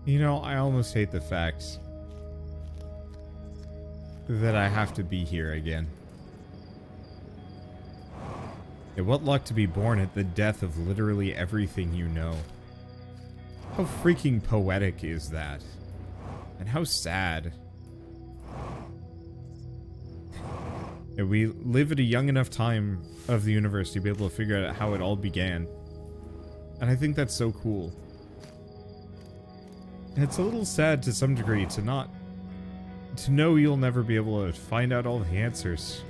You know, I almost hate the fact that I have to be here again. Yeah, what luck to be born at the death of literally everything you know. How freaking poetic is that? And how sad. Yeah, we live at a young enough time of the universe to be able to figure out how it all began. And I think that's so cool. It's a little sad to some degree to know you'll never be able to find out all the answers.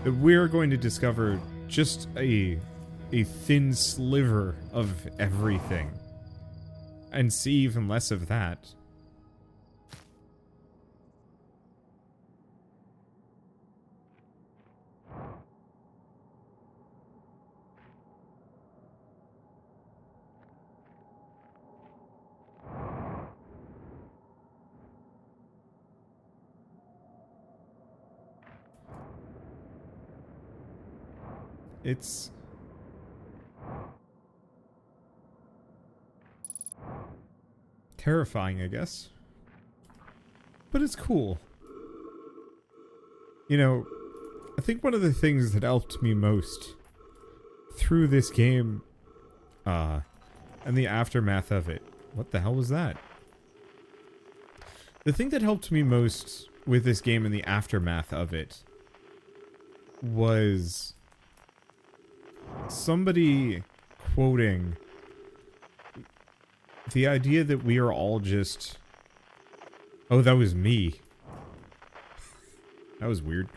That we're going to discover just a thin sliver of everything. And see even less of that. It's terrifying, I guess. But it's cool. You know, I think one of the things that helped me most through this game, and the aftermath of it. What the hell was that? The thing that helped me most with this game and the aftermath of it was somebody quoting the idea that we are all just... Oh, that was me. That was weird.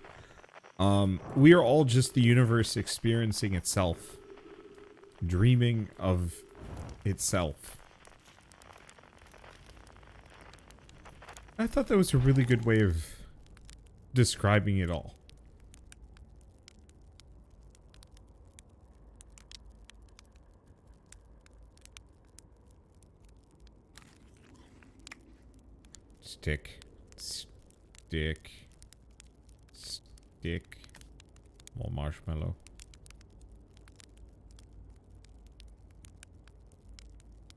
We are all just the universe experiencing itself. Dreaming of itself. I thought that was a really good way of describing it all. Stick. More marshmallow.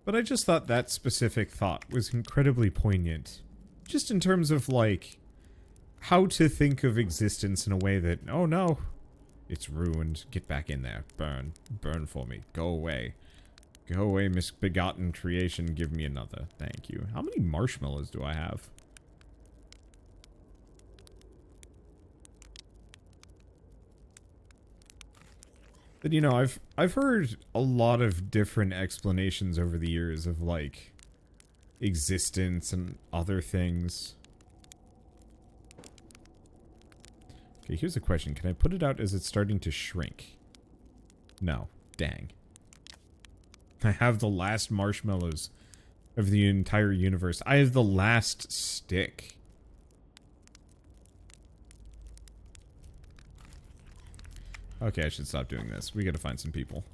But I just thought that specific thought was incredibly poignant. Just in terms of, like, how to think of existence in a way that, oh no, it's ruined. Get back in there. Burn. Burn for me. Go away. Go away, misbegotten creation. Give me another. Thank you. How many marshmallows do I have? But you know, I've heard a lot of different explanations over the years of like existence and other things. Okay, here's a question. Can I put it out as it's starting to shrink? No. Dang. I have the last marshmallows of the entire universe. I have the last stick. Okay, I should stop doing this. We gotta find some people.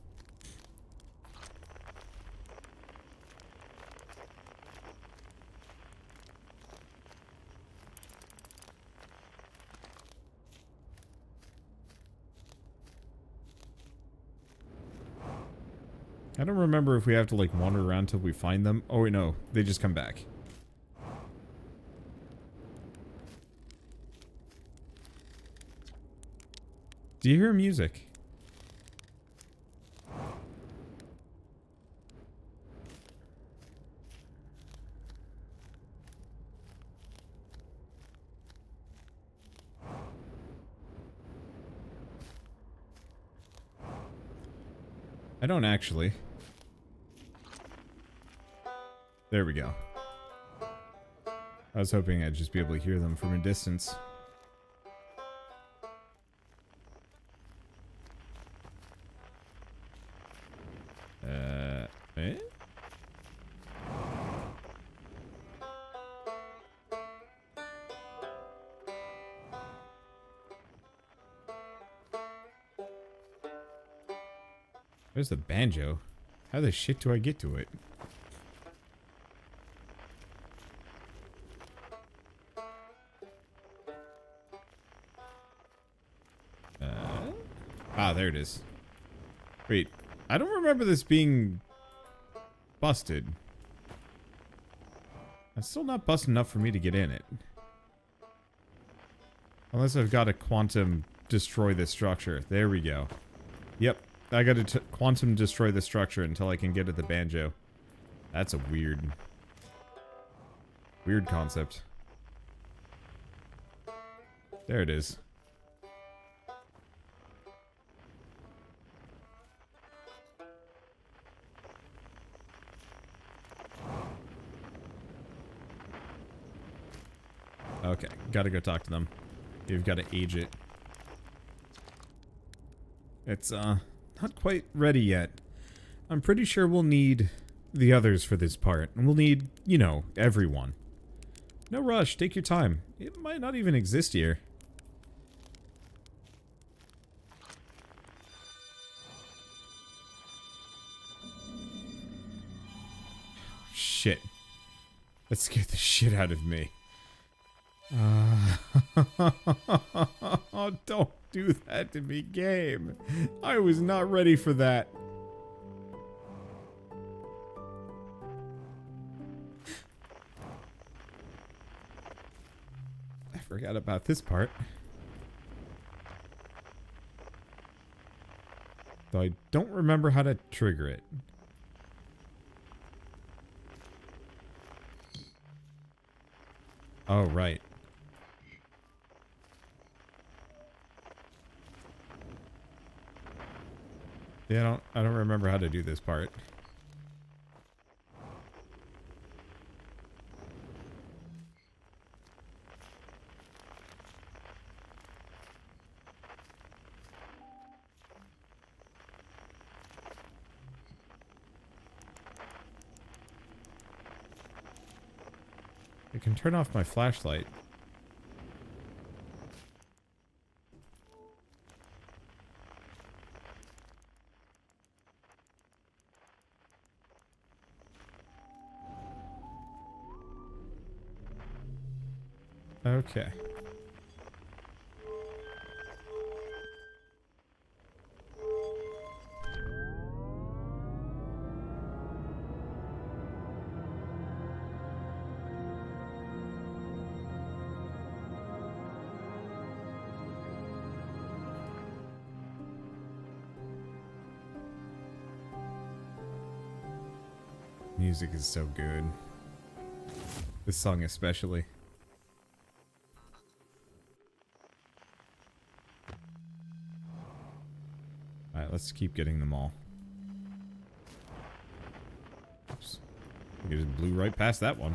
I don't remember if we have to, like, wander around till we find them. Oh, wait, no. They just come back. Do you hear music? I don't actually. There we go. I was hoping I'd just be able to hear them from a distance. Eh? There's the banjo. How the shit do I get to it? Ah, there it is. Wait, I don't remember this being busted. It's still not busting enough for me to get in it. Unless I've got to quantum destroy this structure. There we go. Yep. I got to quantum destroy the structure until I can get at the banjo. That's a weird concept. There it is. Okay, gotta go talk to them. You've got to age it. It's, not quite ready yet. I'm pretty sure we'll need the others for this part. And we'll need, you know, everyone. No rush, take your time. It might not even exist here. Shit. That scared the shit out of me. Don't do that to me, game. I was not ready for that. I forgot about this part. Though I don't remember how to trigger it. Oh, right. Yeah, I don't remember how to do this part. I can turn off my flashlight. Okay. Music is so good. This song especially. Alright, let's keep getting them all. Oops. We just blew right past that one.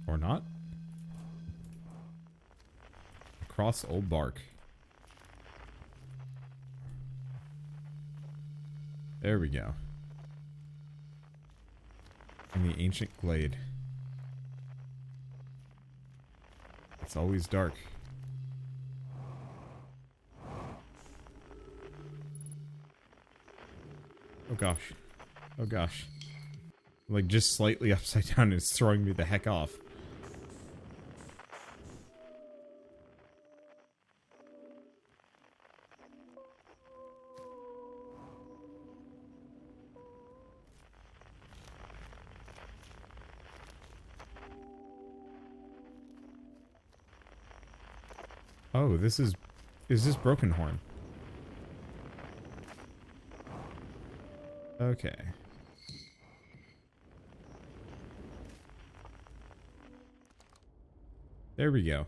Or not. Across old bark. There we go. In the ancient glade. It's always dark. Oh gosh. Oh gosh. Like just slightly upside down and it's throwing me the heck off. Oh, this is this Broken Horn? Okay. There we go.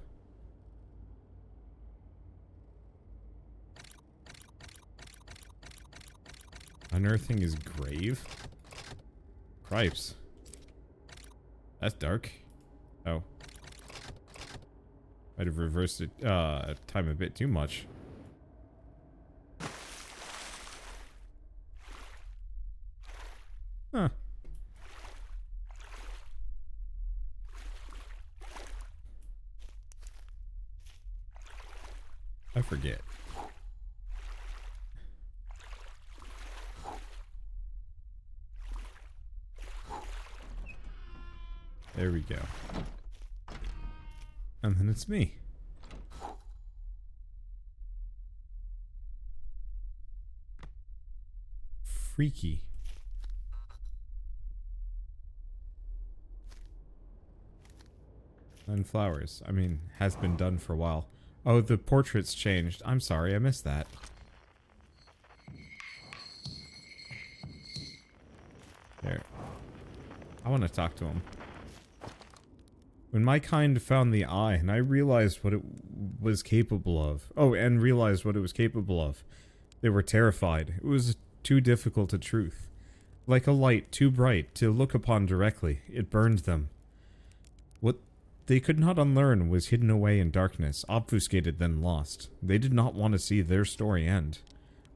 Unearthing his grave? Cripes. That's dark. Oh. Might have reversed it, time a bit too much. Huh. I forget. There we go. And then it's me. freaky. And flowers. I mean, has been done for a while. Oh, the portrait's changed. I'm sorry, I missed that. There. I want to talk to him. When my kind found the eye, and I realized what it was capable of. Oh, and realized what it was capable of. They were terrified. It was too difficult a truth. Like a light too bright to look upon directly, it burned them. What they could not unlearn was hidden away in darkness, obfuscated then lost. They did not want to see their story end.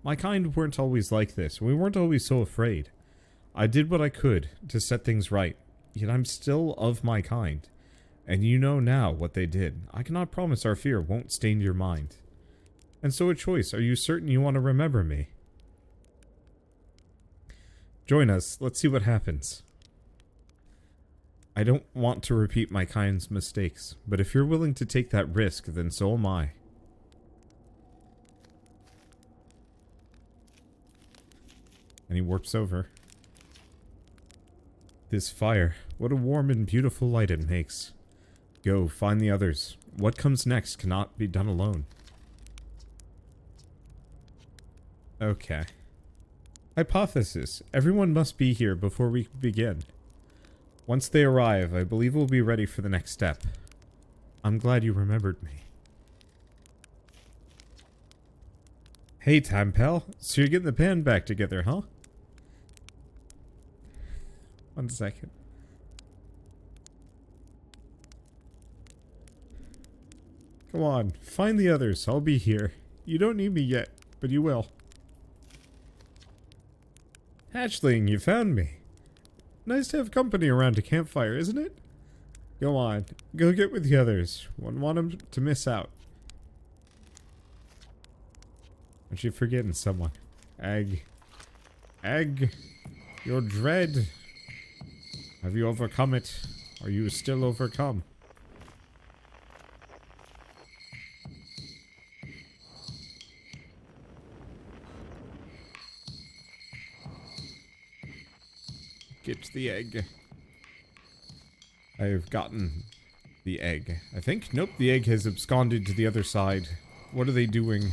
My kind weren't always like this. We weren't always so afraid. I did what I could to set things right, yet I'm still of my kind. And you know now what they did. I cannot promise our fear won't stain your mind. And so a choice, are you certain you want to remember me? Join us, let's see what happens. I don't want to repeat my kind's mistakes, but if you're willing to take that risk, then so am I. And he warps over. This fire, what a warm and beautiful light it makes. Go, find the others. What comes next cannot be done alone. Okay. Hypothesis. Everyone must be here before we begin. Once they arrive, I believe we'll be ready for the next step. I'm glad you remembered me. Hey, time pal. So you're getting the band back together, huh? 1 second. Come on, find the others. I'll be here. You don't need me yet, but you will. Hatchling, you found me. Nice to have company around a campfire, isn't it? Go on, go get with the others. Wouldn't want them to miss out. Aren't you forgetting someone? Egg. Egg. Your dread. Have you overcome it? Are you still overcome? Get the egg. I've gotten the egg. I think? Nope, the egg has absconded to the other side. What are they doing?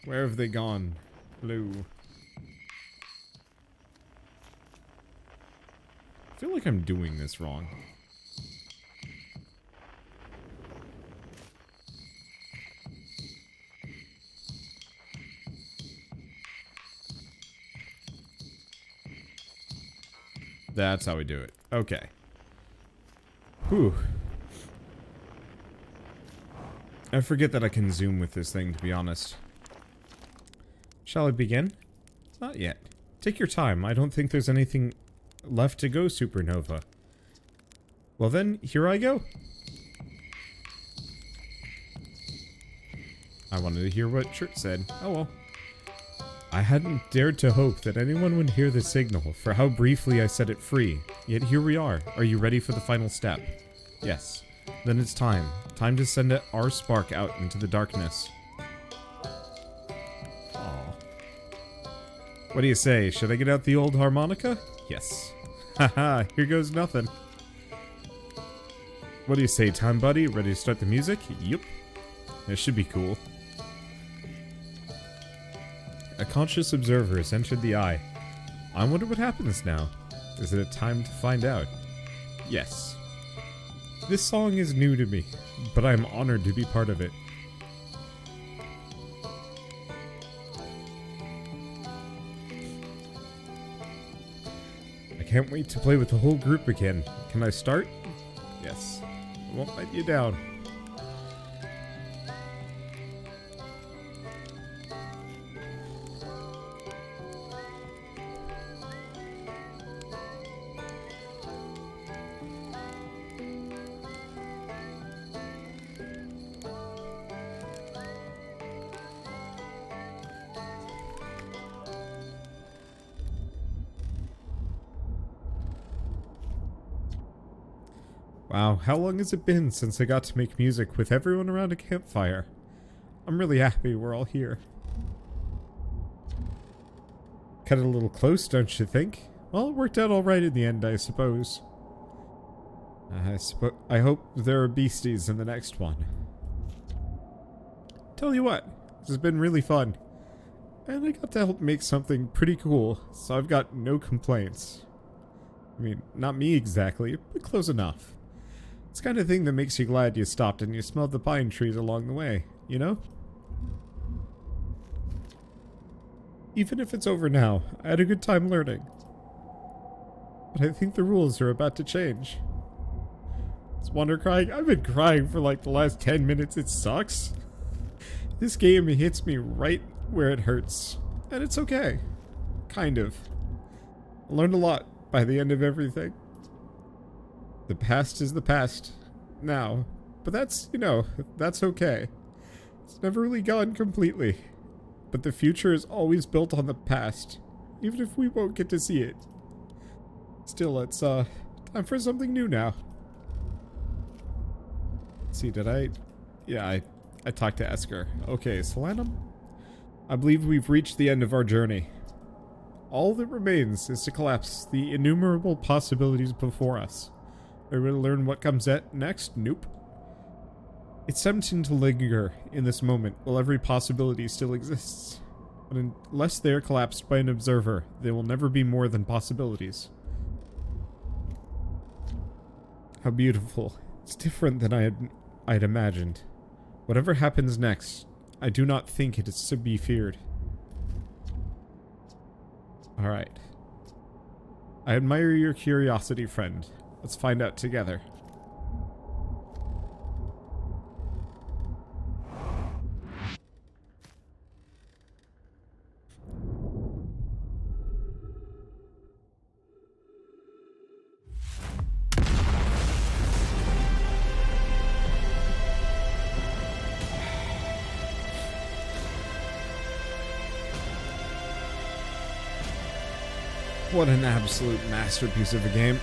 Where have they gone? Blue. I feel like I'm doing this wrong. That's how we do it. Okay. Whew. I forget that I can zoom with this thing, to be honest. Shall I begin? Not yet. Take your time. I don't think there's anything left to go, Supernova. Well then, here I go. I wanted to hear what Shirt said. Oh well. I hadn't dared to hope that anyone would hear the signal, for how briefly I set it free. Yet here we are. Are you ready for the final step? Yes. Then it's time. Time to send our spark out into the darkness. Aww. What do you say? Should I get out the old harmonica? Yes. Haha, here goes nothing. What do you say, time buddy? Ready to start the music? Yup. This should be cool. A conscious observer has entered the eye. I wonder what happens now. Is it time to find out? Yes. This song is new to me, but I am honored to be part of it. I can't wait to play with the whole group again. Can I start? Yes. I won't let you down. Wow, how long has it been since I got to make music with everyone around a campfire? I'm really happy we're all here. Cut it a little close, don't you think? Well, it worked out alright in the end, I suppose. I hope there are beasties in the next one. Tell you what, this has been really fun. And I got to help make something pretty cool, so I've got no complaints. I mean, not me exactly, but close enough. It's the kind of thing that makes you glad you stopped and you smelled the pine trees along the way, you know? Even if it's over now, I had a good time learning. But I think the rules are about to change. Is Wander crying? I've been crying for like the last 10 minutes, it sucks. This game hits me right where it hurts. And it's okay. Kind of. I learned a lot by the end of everything. The past is the past. Now. But that's, you know, that's okay. It's never really gone completely. But the future is always built on the past. Even if we won't get to see it. Still, it's, time for something new now. Let's see, did I... Yeah, I talked to Esker. Okay, Solanum? I believe we've reached the end of our journey. All that remains is to collapse the innumerable possibilities before us. Are we to learn what comes next? Nope. It's tempting to linger in this moment while every possibility still exists. But unless they are collapsed by an observer, they will never be more than possibilities. How beautiful. It's different than I'd imagined. Whatever happens next, I do not think it is to be feared. Alright. I admire your curiosity, friend. Let's find out together. What an absolute masterpiece of a game.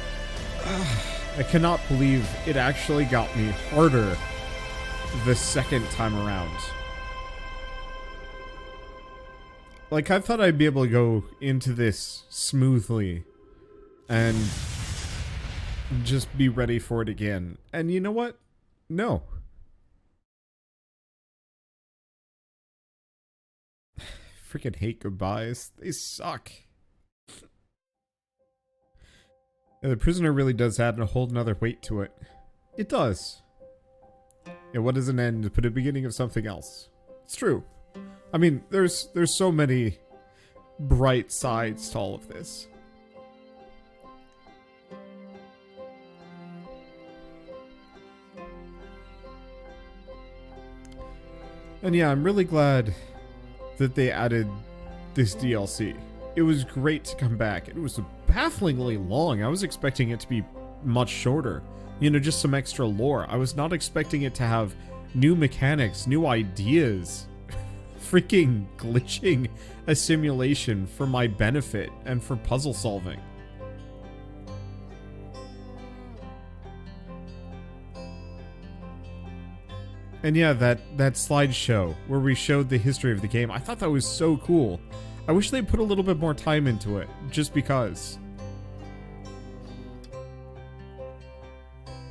I cannot believe it actually got me harder the second time around. Like, I thought I'd be able to go into this smoothly and just be ready for it again. And you know what? No. Freaking hate goodbyes. They suck. Yeah, the prisoner really does add a whole nother weight to it. It does. Yeah, what is an end to put a beginning of something else? It's true. I mean, there's so many bright sides to all of this. And yeah, I'm really glad that they added this DLC. It was great to come back. It was bafflingly long. I was expecting it to be much shorter. You know, just some extra lore. I was not expecting it to have new mechanics, new ideas. Freaking glitching a simulation for my benefit and for puzzle solving. And yeah, that slideshow where we showed the history of the game, I thought that was so cool. I wish they put a little bit more time into it, just because.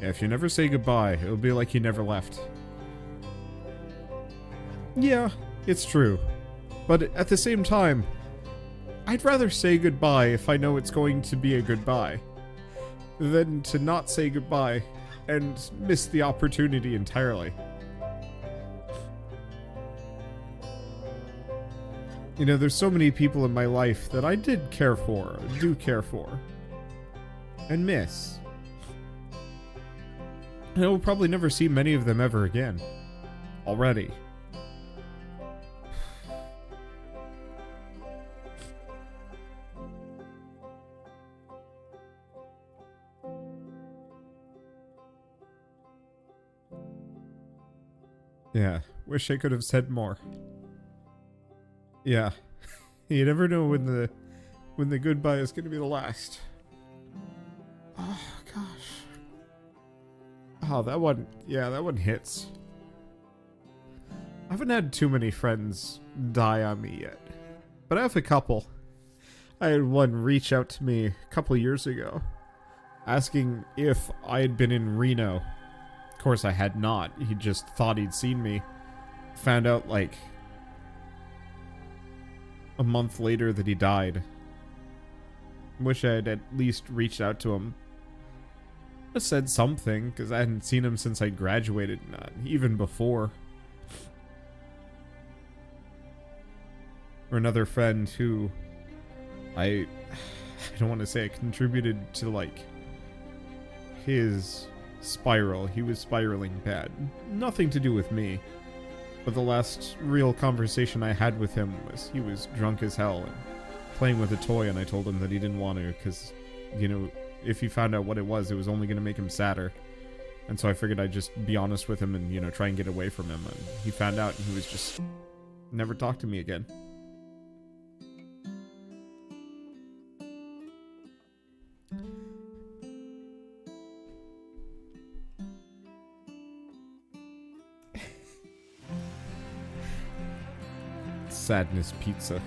Yeah, if you never say goodbye, it'll be like you never left. Yeah, it's true. But at the same time, I'd rather say goodbye if I know it's going to be a goodbye, than to not say goodbye and miss the opportunity entirely. You know, there's so many people in my life that I do care for, and miss. And I will probably never see many of them ever again. Already. Yeah, wish I could have said more. Yeah. You never know when the goodbye is going to be the last. Oh, gosh. Oh, that one, yeah, that one hits. I haven't had too many friends die on me yet. But I have a couple. I had one reach out to me a couple years ago, asking if I had been in Reno. Of course I had not. He just thought he'd seen me. Found out, like, a month later that he died. Wish I had at least reached out to him. I said something, because I hadn't seen him since I graduated, even before. Or another friend who I don't want to say I contributed to, like, his spiral. He was spiraling bad. Nothing to do with me. But the last real conversation I had with him was he was drunk as hell and playing with a toy, and I told him that he didn't want to because, you know, if he found out what it was only going to make him sadder. And so I figured I'd just be honest with him and, you know, try and get away from him. And he found out and he was just never talked to me again. Sadness pizza.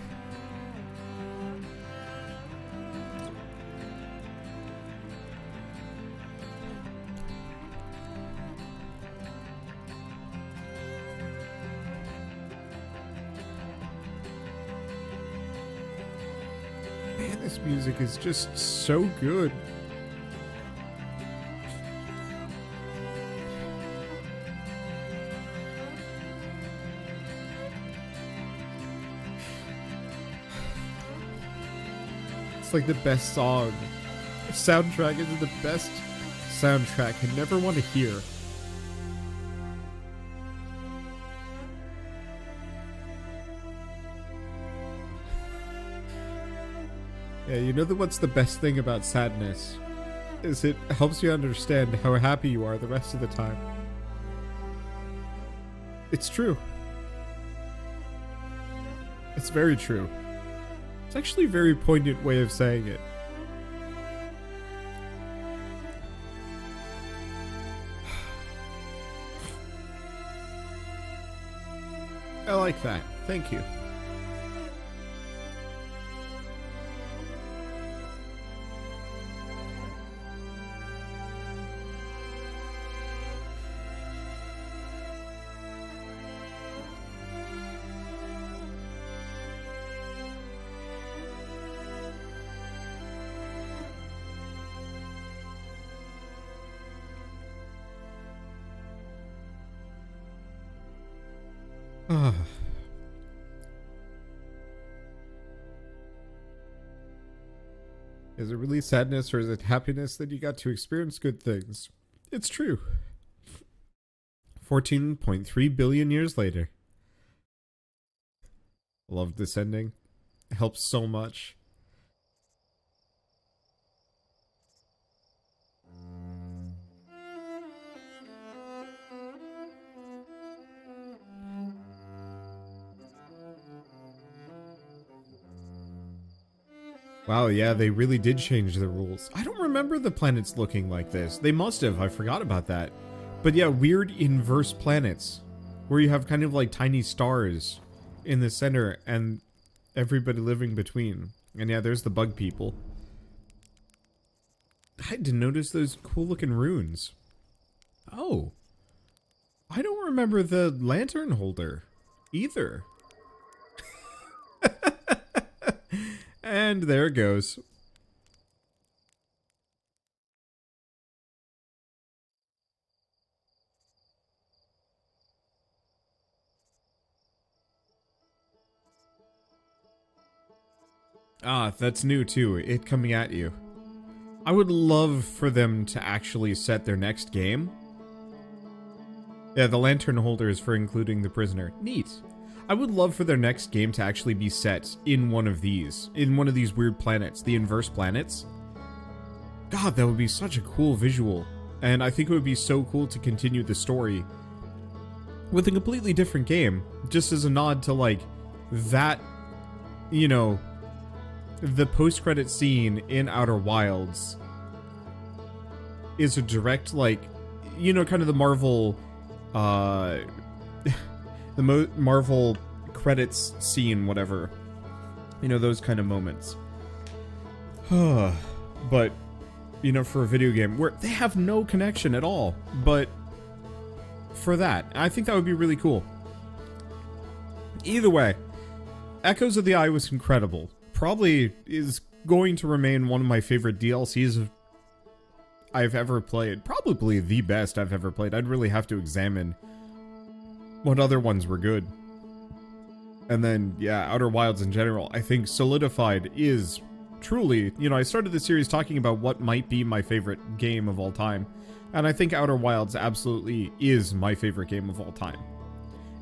Man, this music is just so good. It's like the best song. The soundtrack is the best soundtrack I never want to hear. Yeah, you know what's the best thing about sadness? Is it helps you understand how happy you are the rest of the time. It's true. It's very true. It's actually a very poignant way of saying it. I like that. Thank you. Is it really sadness or is it happiness that you got to experience good things? It's true. 14.3 billion years later. Love this ending. It helps so much. Wow, yeah, they really did change the rules. I don't remember the planets looking like this. They must have. I forgot about that. But yeah, weird inverse planets. Where you have kind of like tiny stars in the center and everybody living between. And yeah, there's the bug people. I didn't notice those cool looking runes. Oh. I don't remember the lantern holder either. And there it goes. Ah, that's new too. It coming at you. I would love for them to actually set their next game. Yeah, the lantern holder is for including the prisoner. Neat. I would love for their next game to actually be set in one of these weird planets, the inverse planets. God, that would be such a cool visual. And I think it would be so cool to continue the story with a completely different game, just as a nod to, like, that, you know, the post-credit scene in Outer Wilds is a direct, like, you know, kind of the Marvel, Marvel credits scene, whatever. You know, those kind of moments. But, you know, for a video game where they have no connection at all, but for that, I think that would be really cool. Either way, Echoes of the Eye was incredible. Probably is going to remain one of my favorite DLCs I've ever played. Probably the best I've ever played. I'd really have to examine what other ones were good. And then, yeah, Outer Wilds in general, I think solidified is truly, you know, I started the series talking about what might be my favorite game of all time. And I think Outer Wilds absolutely is my favorite game of all time.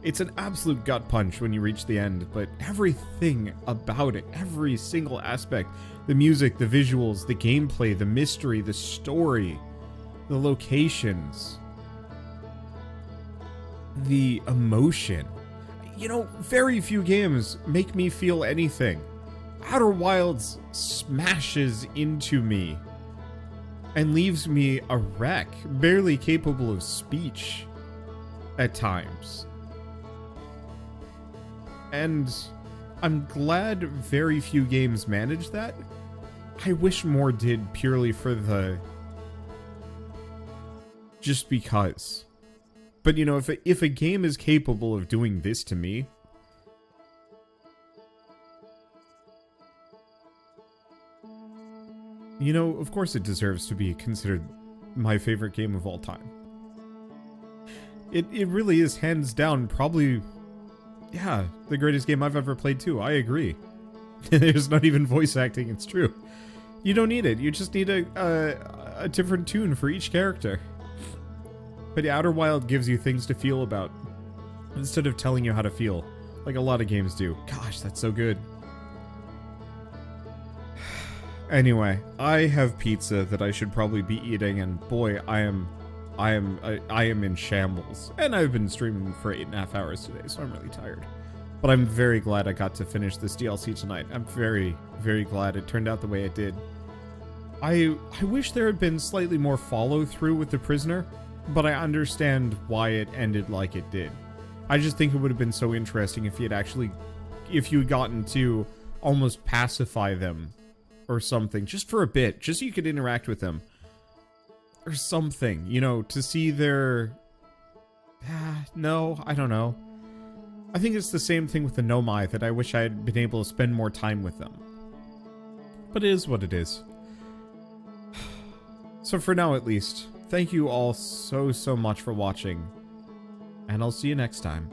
It's an absolute gut punch when you reach the end, but everything about it, every single aspect, the music, the visuals, the gameplay, the mystery, the story, the locations, the emotion. You know, very few games make me feel anything. Outer Wilds smashes into me and leaves me a wreck, barely capable of speech at times. And I'm glad very few games manage that. I wish more did, purely for the... just because. But, you know, if a game is capable of doing this to me, you know, of course it deserves to be considered my favorite game of all time. It really is hands down probably, yeah, the greatest game I've ever played too. I agree. There's not even voice acting, it's true. You don't need it. You just need a different tune for each character. But Outer Wild gives you things to feel about, instead of telling you how to feel, like a lot of games do. Gosh, that's so good. Anyway, I have pizza that I should probably be eating, and boy, I am in shambles. And I've been streaming for 8.5 hours today, so I'm really tired. But I'm very glad I got to finish this DLC tonight. I'm very, very glad it turned out the way it did. I wish there had been slightly more follow-through with the prisoner, but I understand why it ended like it did. I just think it would have been so interesting if you had gotten to almost pacify them or something, just for a bit, just so you could interact with them. Or something, you know, to see their... no, I don't know. I think it's the same thing with the Nomai, that I wish I had been able to spend more time with them. But it is what it is. So for now, at least, thank you all so much for watching, and I'll see you next time.